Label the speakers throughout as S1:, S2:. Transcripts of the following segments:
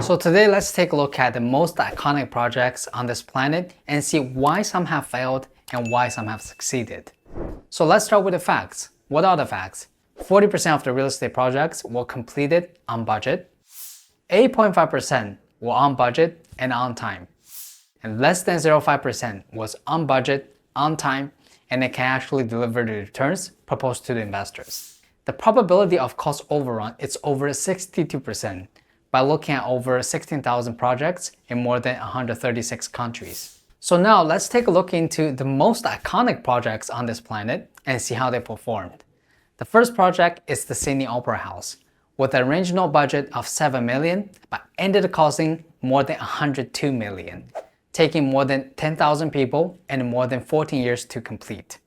S1: So today let's take a look at the most iconic projects on this planet and see why some have failed and why some have succeeded. So let's start with the facts. What are the facts? 40% of the real estate projects were completed on budget, 8.5% were on budget and on time, and less than 0.5% was on budget, on time, and it can actually deliver the returns proposed to the investors. The probability of cost overrun is over 62% by looking at over 16,000 projects in more than 136 countries. So now let's take a look into the most iconic projects on this planet and see how they performed. The first project is the Sydney Opera House, with an original budget of $7 million, but ended up costing more than $102 million, taking more than 10,000 people and more than 14 years to complete.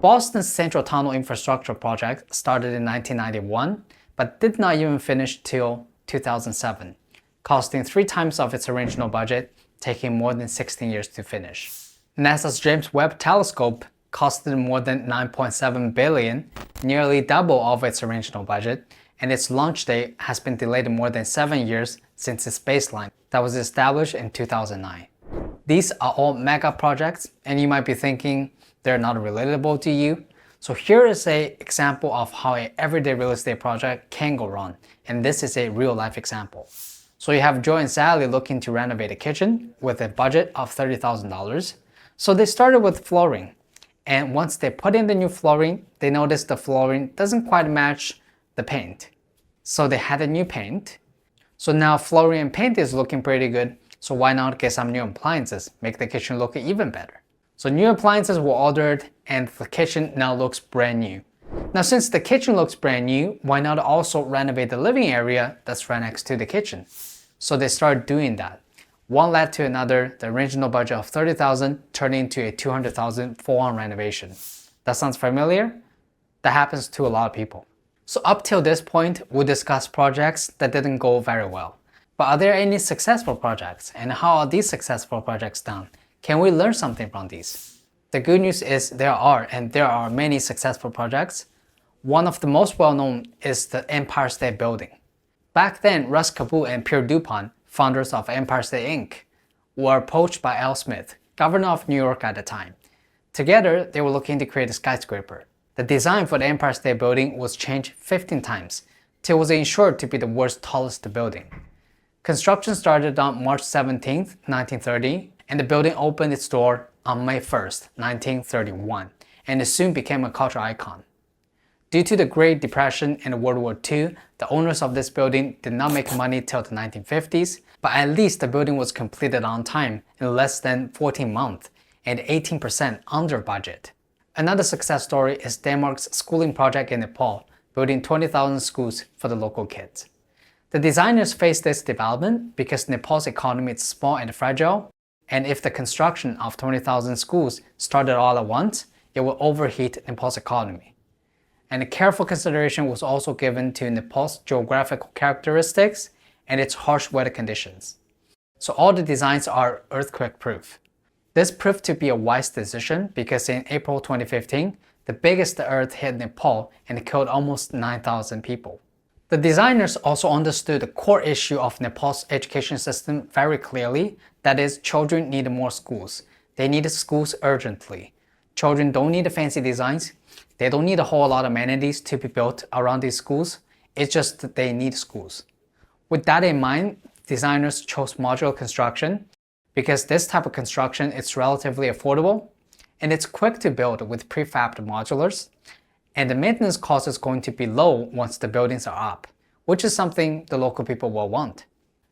S1: Boston's Central Tunnel Infrastructure Project started in 1991, but did not even finish till 2007, costing 3 times of its original budget, taking more than 16 years to finish. NASA's James Webb Telescope costed more than $9.7 billion, nearly double of its original budget, and its launch date has been delayed more than 7 years since its baseline that was established in 2009. These are all mega projects, and you might be thinking they're not relatable to you. So here is an example of how an everyday real estate project can go wrong, and this is a real-life example. So you have Joe and Sally looking to renovate a kitchen with a budget of $30,000. So they started with flooring, and once they put in the new flooring, they noticed the flooring doesn't quite match the paint. So they had a new paint. So now flooring and paint is looking pretty good, so why not get some new appliances, make the kitchen look even better. So new appliances were ordered and the kitchen now looks brand new. Now since the kitchen looks brand new, why not also renovate the living area that's right next to the kitchen? So they started doing that. One led to another, the original budget of $30,000 turned into a $200,000 full-on renovation. That sounds familiar? That happens to a lot of people. So up till this point, we discussed projects that didn't go very well. But are there any successful projects? And how are these successful projects done? Can we learn something from these? The good news is there are many successful projects. One of the most well-known is the Empire State Building. Back then, 𝘂𝗲𝗿𝗏 and 𝘂𝗲𝗿𝗏, founders of Empire State Inc., were approached by L. Smith, governor of New York at the time. Together, they were looking to create a skyscraper. The design for the Empire State Building was changed 15 times, till it was ensured to be the world's tallest building. Construction started on March 17, 1930, and the building opened its door on May 1, 1931, and it soon became a cultural icon. Due to the Great Depression and World War II, the owners of this building did not make money till the 1950s, but at least the building was completed on time in less than 14 months and 18% under budget. Another success story is Denmark's schooling project in Nepal, building 20,000 schools for the local kids. The designers faced this development because Nepal's economy is small and fragile, and if the construction of 20,000 schools started all at once, it would overheat Nepal's economy. And a careful consideration was also given to Nepal's geographical characteristics and its harsh weather conditions. So all the designs are earthquake-proof. This proved to be a wise decision because in April 2015, the biggest earth hit Nepal and killed almost 9,000 people. The designers also understood the core issue of Nepal's education system very clearly, that is, children need more schools. They need schools urgently. Children don't need fancy designs. They don't need a whole lot of amenities to be built around these schools. It's just that they need schools. With that in mind, designers chose modular construction because this type of construction is relatively affordable and it's quick to build with prefabbed modulars, and the maintenance cost is going to be low once the buildings are up, which is something the local people will want.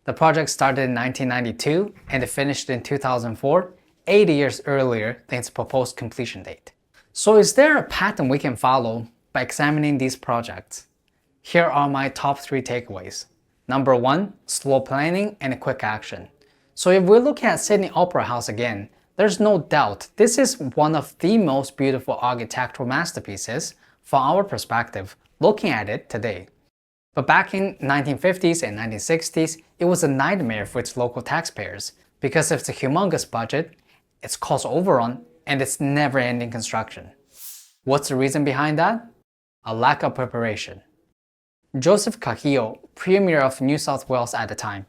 S1: The project started in 1992 and it finished in 2004, 80 years earlier than its proposed completion date. So is there a pattern we can follow by examining these projects? Here are my top 3 takeaways. Number 1, slow planning and quick action. So if we look at Sydney Opera House again, there's no doubt this is one of the most beautiful architectural masterpieces from our perspective, looking at it today. But back in 1950s and 1960s, it was a nightmare for its local taxpayers because of the humongous budget, its cost overrun, and its never-ending construction. What's the reason behind that? A lack of preparation. Joseph 𝘂𝗲𝗏𝗿𝗏, Premier of New South Wales at the time,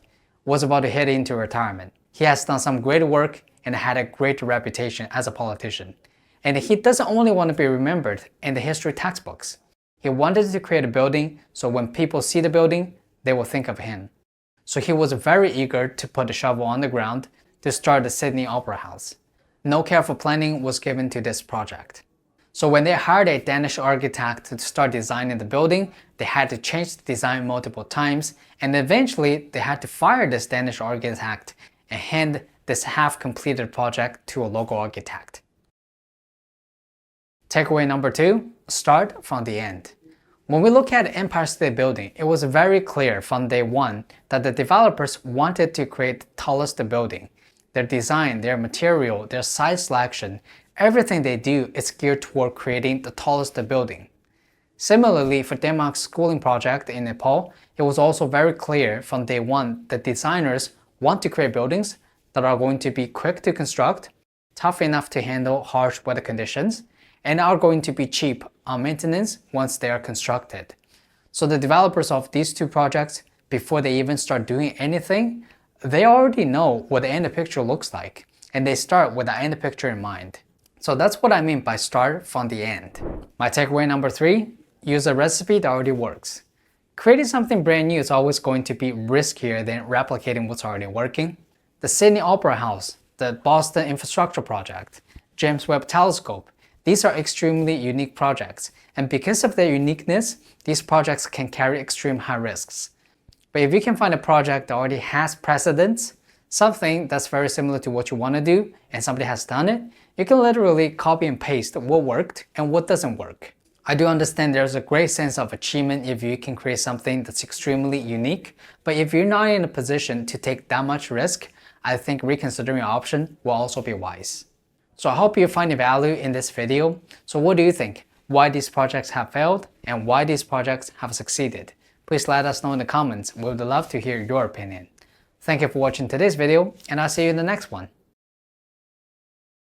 S1: was about to head into retirement. He has done some great work and had a great reputation as a politician. And he doesn't only want to be remembered in the history textbooks. He wanted to create a building so when people see the building, they will think of him. So he was very eager to put a shovel on the ground to start the Sydney Opera House. No careful planning was given to this project. So when they hired a Danish architect to start designing the building, they had to change the design multiple times, and eventually they had to fire this Danish architect and hand this half-completed project to a local architect. Takeaway number 2, start from the end. When we look at Empire State Building, it was very clear from day one that the developers wanted to create the tallest building. Their design, their material, their site selection, everything they do is geared toward creating the tallest building. Similarly, for Denmark's schooling project in Nepal, it was also very clear from day one that designers want to create buildings that are going to be quick to construct, tough enough to handle harsh weather conditions, and are going to be cheap on maintenance once they are constructed. So the developers of these two projects, before they even start doing anything, they already know what the end picture looks like, and they start with the end picture in mind. So that's what I mean by start from the end. My takeaway number 3, use a recipe that already works. Creating something brand new is always going to be riskier than replicating what's already working. The Sydney Opera House, the Boston Infrastructure Project, James Webb Telescope, these are extremely unique projects, and because of their uniqueness, these projects can carry extreme high risks. But if you can find a project that already has precedence, something that's very similar to what you want to do, and somebody has done it, you can literally copy and paste what worked and what doesn't work. I do understand there's a great sense of achievement if you can create something that's extremely unique, but if you're not in a position to take that much risk, I think reconsidering your option will also be wise. So I hope you find value in this video. So what do you think? Why these projects have failed and why these projects have succeeded? Please let us know in the comments. We would love to hear your opinion. Thank you for watching today's video, and I'll see you in the next one.